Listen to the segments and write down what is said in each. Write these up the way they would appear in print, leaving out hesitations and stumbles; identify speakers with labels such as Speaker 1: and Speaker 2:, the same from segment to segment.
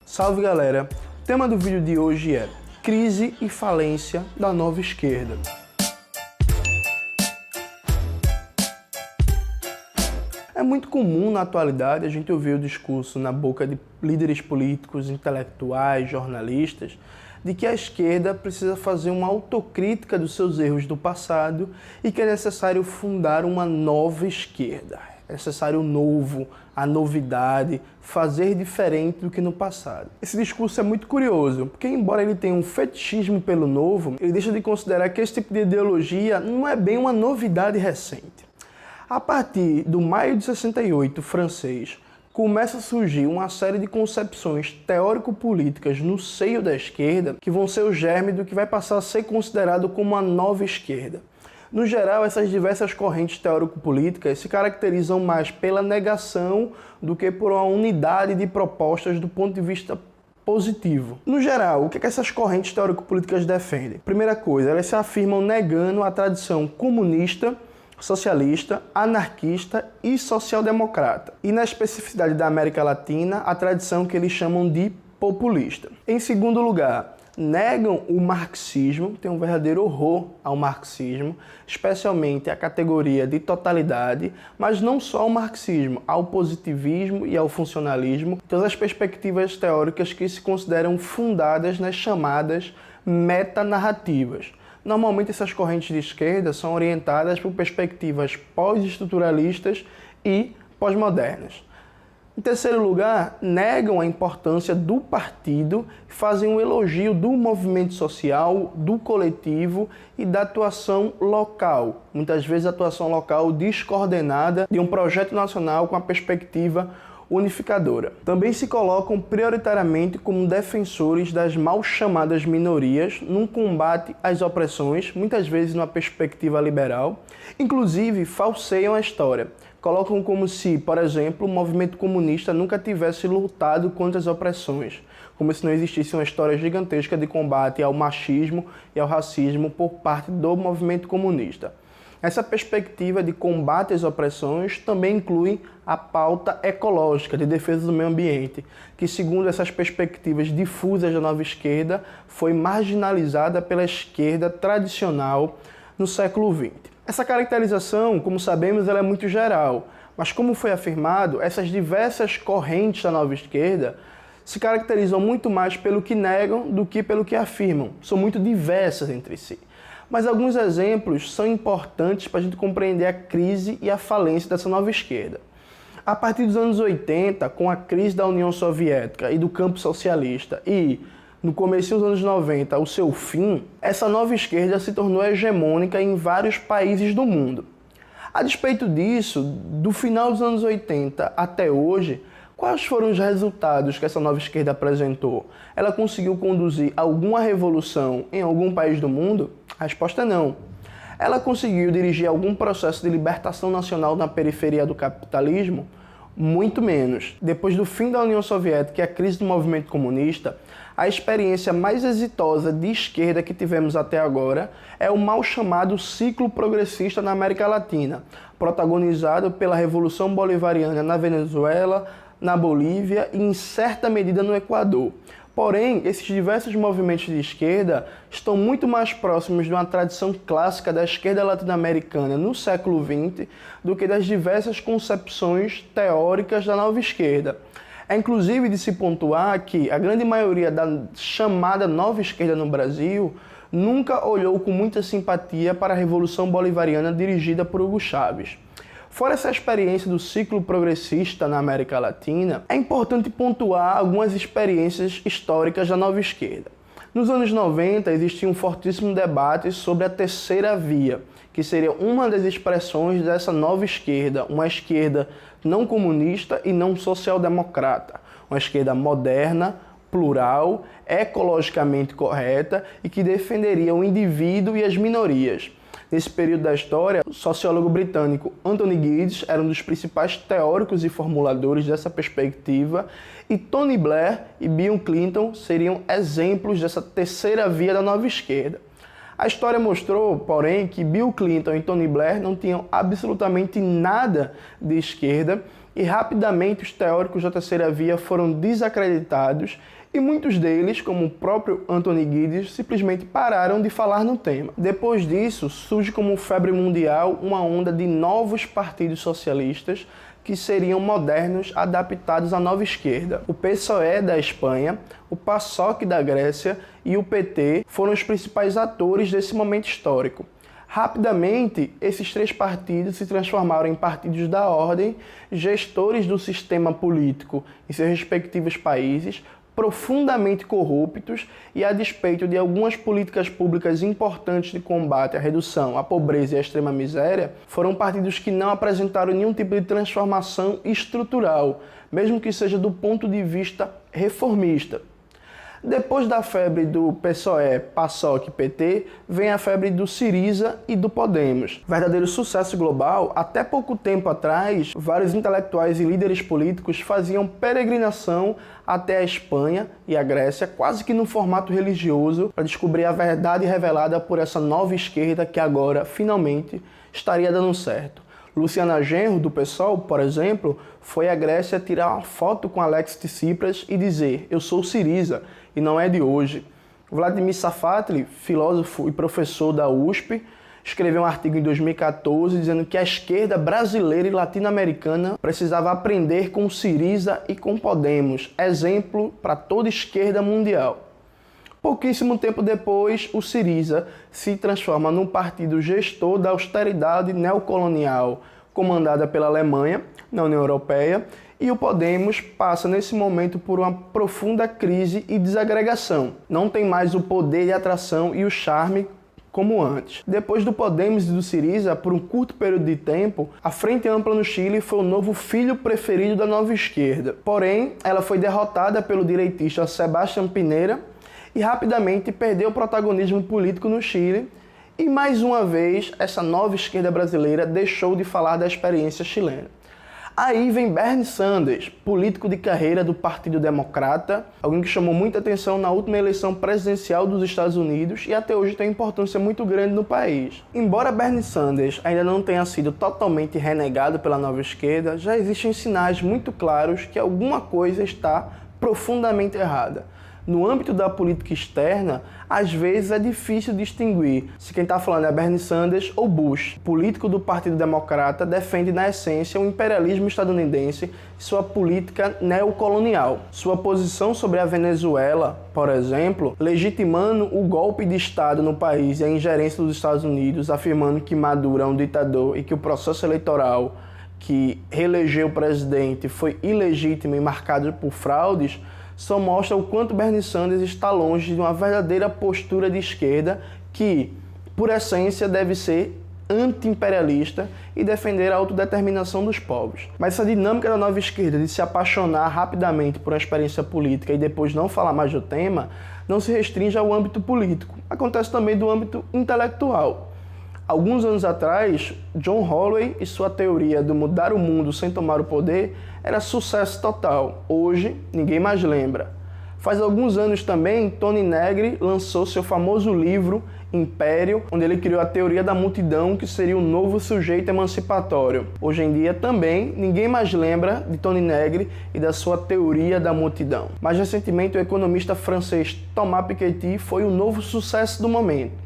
Speaker 1: Salve galera, o tema do vídeo de hoje é crise e falência da nova esquerda. É muito comum na atualidade a gente ouvir o discurso na boca de líderes políticos, intelectuais, jornalistas, de que a esquerda precisa fazer uma autocrítica dos seus erros do passado e que é necessário fundar uma nova esquerda. É necessário o novo, a novidade, fazer diferente do que no passado. Esse discurso é muito curioso, porque embora ele tenha um fetichismo pelo novo, ele deixa de considerar que esse tipo de ideologia não é bem uma novidade recente. A partir do maio de 68 francês, começa a surgir uma série de concepções teórico-políticas no seio da esquerda que vão ser o germe do que vai passar a ser considerado como a nova esquerda. No geral, essas diversas correntes teórico-políticas se caracterizam mais pela negação do que por uma unidade de propostas do ponto de vista positivo. No geral, o que essas correntes teórico-políticas defendem? Primeira coisa, elas se afirmam negando a tradição comunista, socialista, anarquista e social-democrata. E na especificidade da América Latina, a tradição que eles chamam de populista. Em segundo lugar, negam o marxismo, tem um verdadeiro horror ao marxismo, especialmente a categoria de totalidade, mas não só ao marxismo, ao positivismo e ao funcionalismo, todas as perspectivas teóricas que se consideram fundadas nas chamadas metanarrativas. Normalmente essas correntes de esquerda são orientadas por perspectivas pós-estruturalistas e pós-modernas. Em terceiro lugar, negam a importância do partido e fazem um elogio do movimento social, do coletivo e da atuação local. Muitas vezes a atuação local descoordenada de um projeto nacional com a perspectiva unificadora. Também se colocam prioritariamente como defensores das mal chamadas minorias num combate às opressões, muitas vezes numa perspectiva liberal. Inclusive, falseiam a história. Colocam como se, por exemplo, o movimento comunista nunca tivesse lutado contra as opressões, como se não existisse uma história gigantesca de combate ao machismo e ao racismo por parte do movimento comunista. Essa perspectiva de combate às opressões também inclui a pauta ecológica de defesa do meio ambiente, que, segundo essas perspectivas difusas da nova esquerda, foi marginalizada pela esquerda tradicional no século XX. Essa caracterização, como sabemos, ela é muito geral, mas como foi afirmado, essas diversas correntes da nova esquerda se caracterizam muito mais pelo que negam do que pelo que afirmam. São muito diversas entre si. Mas alguns exemplos são importantes para a gente compreender a crise e a falência dessa nova esquerda. A partir dos anos 80, com a crise da União Soviética e do campo socialista e, no começo dos anos 90, o seu fim, essa nova esquerda se tornou hegemônica em vários países do mundo. A despeito disso, do final dos anos 80 até hoje, quais foram os resultados que essa nova esquerda apresentou? Ela conseguiu conduzir alguma revolução em algum país do mundo? A resposta é não. Ela conseguiu dirigir algum processo de libertação nacional na periferia do capitalismo? Muito menos. Depois do fim da União Soviética e a crise do movimento comunista, a experiência mais exitosa de esquerda que tivemos até agora é o mal chamado ciclo progressista na América Latina, protagonizado pela Revolução Bolivariana na Venezuela, na Bolívia e, em certa medida, no Equador. Porém, esses diversos movimentos de esquerda estão muito mais próximos de uma tradição clássica da esquerda latino-americana no século XX do que das diversas concepções teóricas da nova esquerda. É inclusive de se pontuar que a grande maioria da chamada nova esquerda no Brasil nunca olhou com muita simpatia para a Revolução Bolivariana dirigida por Hugo Chávez. Fora essa experiência do ciclo progressista na América Latina, é importante pontuar algumas experiências históricas da nova esquerda. Nos anos 90, existia um fortíssimo debate sobre a terceira via, que seria uma das expressões dessa nova esquerda, uma esquerda não comunista e não social-democrata, uma esquerda moderna, plural, ecologicamente correta e que defenderia o indivíduo e as minorias. Nesse período da história, o sociólogo britânico Anthony Giddens era um dos principais teóricos e formuladores dessa perspectiva, e Tony Blair e Bill Clinton seriam exemplos dessa terceira via da nova esquerda. A história mostrou, porém, que Bill Clinton e Tony Blair não tinham absolutamente nada de esquerda e rapidamente os teóricos da terceira via foram desacreditados e muitos deles, como o próprio Anthony Giddens, simplesmente pararam de falar no tema. Depois disso, surge como febre mundial uma onda de novos partidos socialistas que seriam modernos, adaptados à nova esquerda. O PSOE da Espanha, o PASOK da Grécia e o PT foram os principais atores desse momento histórico. Rapidamente, esses três partidos se transformaram em partidos da ordem, gestores do sistema político em seus respectivos países, profundamente corruptos e, a despeito de algumas políticas públicas importantes de combate à redução à pobreza e à extrema miséria, foram partidos que não apresentaram nenhum tipo de transformação estrutural, mesmo que seja do ponto de vista reformista. Depois da febre do PSOE, PASOK e PT, vem a febre do Syriza e do Podemos. Verdadeiro sucesso global, até pouco tempo atrás, vários intelectuais e líderes políticos faziam peregrinação até a Espanha e a Grécia, quase que num formato religioso, para descobrir a verdade revelada por essa nova esquerda que agora, finalmente, estaria dando certo. Luciana Genro, do PSOL, por exemplo, foi à Grécia tirar uma foto com Alexis Tsipras e dizer: "Eu sou Syriza", e não é de hoje. Vladimir Safatli, filósofo e professor da USP, escreveu um artigo em 2014 dizendo que a esquerda brasileira e latino-americana precisava aprender com Syriza e com Podemos, exemplo para toda esquerda mundial. Pouquíssimo tempo depois, o Syriza se transforma num partido gestor da austeridade neocolonial, comandada pela Alemanha, na União Europeia, e o Podemos passa nesse momento por uma profunda crise e desagregação. Não tem mais o poder de atração e o charme como antes. Depois do Podemos e do Syriza, por um curto período de tempo, a Frente Ampla no Chile foi o novo filho preferido da nova esquerda. Porém, ela foi derrotada pelo direitista Sebastián Pinera e rapidamente perdeu o protagonismo político no Chile, e mais uma vez essa nova esquerda brasileira deixou de falar da experiência chilena. Aí vem Bernie Sanders, político de carreira do Partido Democrata, alguém que chamou muita atenção na última eleição presidencial dos Estados Unidos e até hoje tem importância muito grande no país. Embora Bernie Sanders ainda não tenha sido totalmente renegado pela nova esquerda, já existem sinais muito claros que alguma coisa está profundamente errada. No âmbito da política externa, às vezes é difícil distinguir se quem está falando é Bernie Sanders ou Bush. O político do Partido Democrata defende, na essência, o imperialismo estadunidense e sua política neocolonial. Sua posição sobre a Venezuela, por exemplo, legitimando o golpe de Estado no país e a ingerência dos Estados Unidos, afirmando que Maduro é um ditador e que o processo eleitoral que reelegeu o presidente foi ilegítimo e marcado por fraudes, só mostra o quanto Bernie Sanders está longe de uma verdadeira postura de esquerda que, por essência, deve ser anti-imperialista e defender a autodeterminação dos povos. Mas essa dinâmica da nova esquerda de se apaixonar rapidamente por uma experiência política e depois não falar mais do tema, não se restringe ao âmbito político. Acontece também do âmbito intelectual. Alguns anos atrás, John Holloway e sua teoria do mudar o mundo sem tomar o poder era sucesso total. Hoje, ninguém mais lembra. Faz alguns anos também, Tony Negri lançou seu famoso livro Império, onde ele criou a teoria da multidão, que seria o novo sujeito emancipatório. Hoje em dia também, ninguém mais lembra de Tony Negri e da sua teoria da multidão. Mais recentemente, o economista francês Thomas Piketty foi o novo sucesso do momento.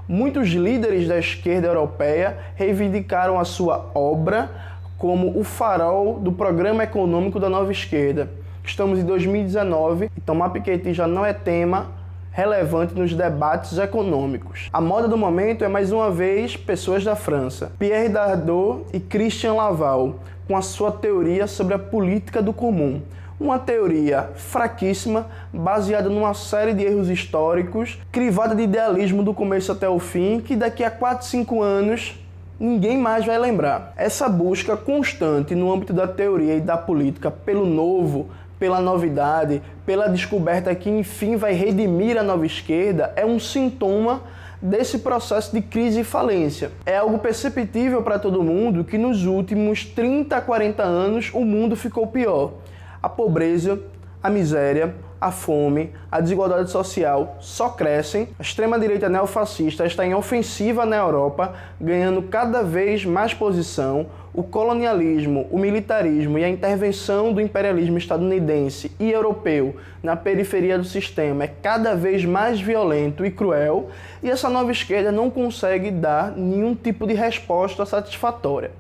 Speaker 1: Muitos líderes da esquerda europeia reivindicaram a sua obra como o farol do programa econômico da nova esquerda. Estamos em 2019 e Thomas Piketty já não é tema relevante nos debates econômicos. A moda do momento é, mais uma vez, pessoas da França. Pierre Dardot e Christian Laval, com a sua teoria sobre a política do comum. Uma teoria fraquíssima, baseada numa série de erros históricos, crivada de idealismo do começo até o fim, que daqui a 4, 5 anos ninguém mais vai lembrar. Essa busca constante no âmbito da teoria e da política pelo novo, pela novidade, pela descoberta que enfim vai redimir a nova esquerda, é um sintoma desse processo de crise e falência. É algo perceptível para todo mundo que nos últimos 30 a 40 anos o mundo ficou pior. A pobreza, a miséria, a fome, a desigualdade social só crescem. A extrema-direita neofascista está em ofensiva na Europa, ganhando cada vez mais posição. o colonialismo, o militarismo e a intervenção do imperialismo estadunidense e europeu na periferia do sistema é cada vez mais violento e cruel, e essa nova esquerda não consegue dar nenhum tipo de resposta satisfatória.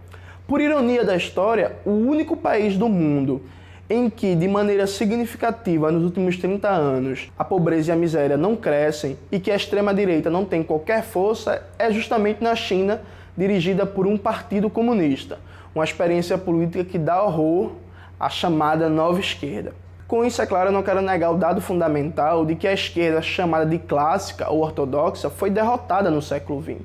Speaker 1: Por ironia da história, o único país do mundo em que, de maneira significativa, nos últimos 30 anos, a pobreza e a miséria não crescem e que a extrema-direita não tem qualquer força é justamente na China, dirigida por um partido comunista, uma experiência política que dá horror à chamada nova esquerda. Com isso, é claro, eu não quero negar o dado fundamental de que a esquerda chamada de clássica ou ortodoxa foi derrotada no século XX.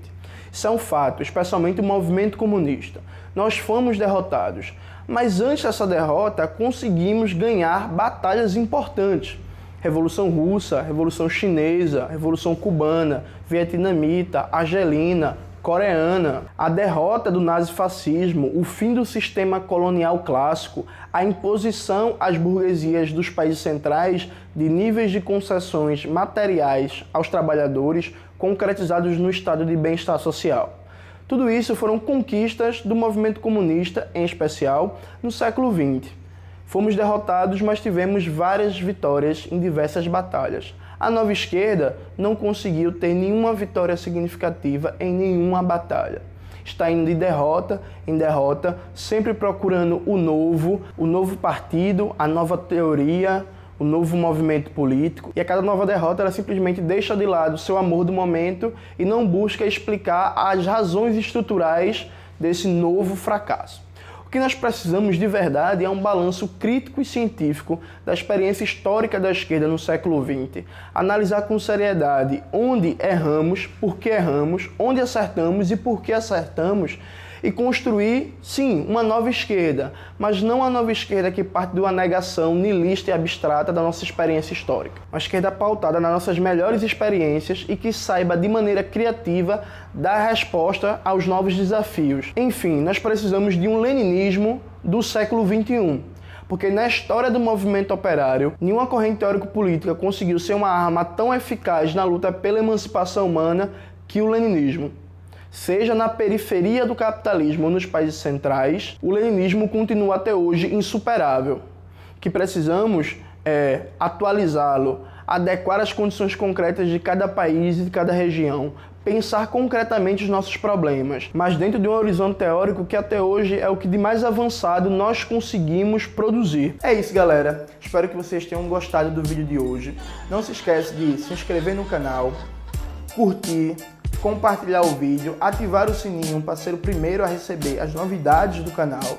Speaker 1: Isso é um fato, especialmente o movimento comunista. Nós fomos derrotados, mas antes dessa derrota conseguimos ganhar batalhas importantes. Revolução Russa, Revolução Chinesa, Revolução Cubana, Vietnamita, Argelina, Coreana, a derrota do nazifascismo, o fim do sistema colonial clássico, a imposição às burguesias dos países centrais de níveis de concessões materiais aos trabalhadores concretizados no estado de bem-estar social. Tudo isso foram conquistas do movimento comunista, em especial, no século XX. Fomos derrotados, mas tivemos várias vitórias em diversas batalhas. A nova esquerda não conseguiu ter nenhuma vitória significativa em nenhuma batalha. Está indo de derrota em derrota, sempre procurando o novo partido, a nova teoria, o novo movimento político, e a cada nova derrota ela simplesmente deixa de lado o seu amor do momento e não busca explicar as razões estruturais desse novo fracasso. O que nós precisamos de verdade é um balanço crítico e científico da experiência histórica da esquerda no século XX, analisar com seriedade onde erramos, por que erramos, onde acertamos e por que acertamos, e construir, sim, uma nova esquerda, mas não a nova esquerda que parte de uma negação nihilista e abstrata da nossa experiência histórica. Uma esquerda pautada nas nossas melhores experiências e que saiba, de maneira criativa, dar resposta aos novos desafios. Enfim, nós precisamos de um leninismo do século XXI. Porque na história do movimento operário, nenhuma corrente teórico-política conseguiu ser uma arma tão eficaz na luta pela emancipação humana que o leninismo. Seja na periferia do capitalismo ou nos países centrais, o leninismo continua até hoje insuperável. O que precisamos é atualizá-lo, adequar as condições concretas de cada país e de cada região, pensar concretamente os nossos problemas, mas dentro de um horizonte teórico que até hoje é o que de mais avançado nós conseguimos produzir. É isso, galera. Espero que vocês tenham gostado do vídeo de hoje. Não se esquece de se inscrever no canal, curtir, compartilhar o vídeo, ativar o sininho para ser o primeiro a receber as novidades do canal.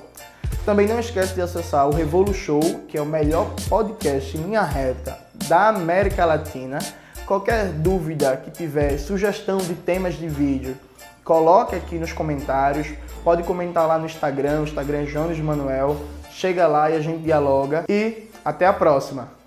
Speaker 1: Também não esquece de acessar o Revolu Show, que é o melhor podcast em linha reta da América Latina. Qualquer dúvida que tiver, sugestão de temas de vídeo, coloque aqui nos comentários. Pode comentar lá no Instagram, o Instagram é Jones Manuel. Chega lá e a gente dialoga. E até a próxima!